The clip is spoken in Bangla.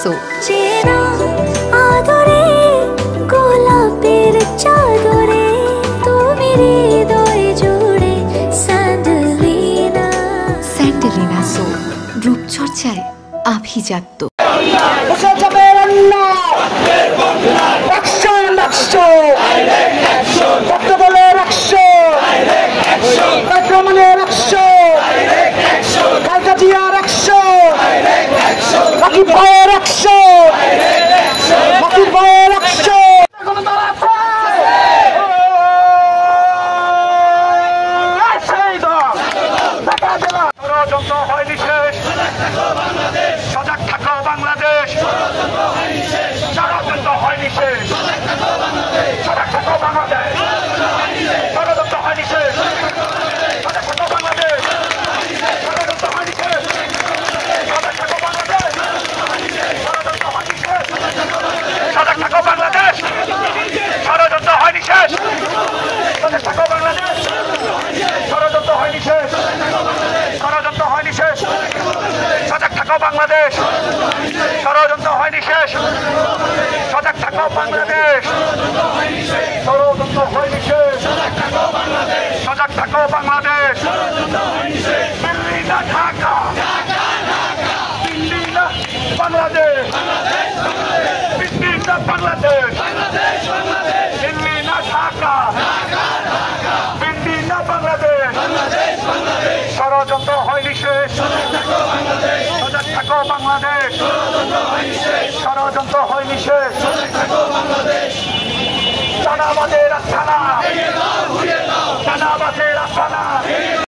সো। চেনা আদরে গোলাপের চাদরে তুমি হৃদয় জুড়ে স্যান্ডেলিনা। স্যান্ডেলিনা সো, রূপচর্চায় আভিজাত্য। সজাগ থাকো বাংলাদেশ, ষড়যন্ত্র হয়নি শেষ। সজাগ থাকো বাংলাদেশ, ষড়যন্ত্র হয়নি শেষ। সজাগ থাকো বাংলাদেশ, ষড়যন্ত্র হয়নি শেষ। সজাগ থাকো বাংলাদেশ, ষড়যন্ত্র হয়নি শেষ। সজাগ থাকো বাংলাদেশ, ষড়যন্ত্র হয়নি শেষ। সজাগ থাকো বাংলাদেশ, ষড়যন্ত্র হয়নি শেষ। ষড়যন্ত্র হয়নি শেষ। সজাগ থাকো বাংলাদেশ, ষড়যন্ত্র হয়নি শেষ। সজাগ থাকো বাংলাদেশ, ষড়যন্ত্র হয়নি শেষ। সজাগ থাকো বাংলাদেশ, দিল্লি না ঢাকা, দিল্লি না বাংলাদেশ, দিল্লি না বাংলাদেশ, দিল্লি না ঢাকা, দিল্লি না বাংলাদেশ। ষড়যন্ত্র হয়নি শেষ। সজাগ থাকো বাংলাদেশ, ষড়যন্ত্র হয়নি শেষ।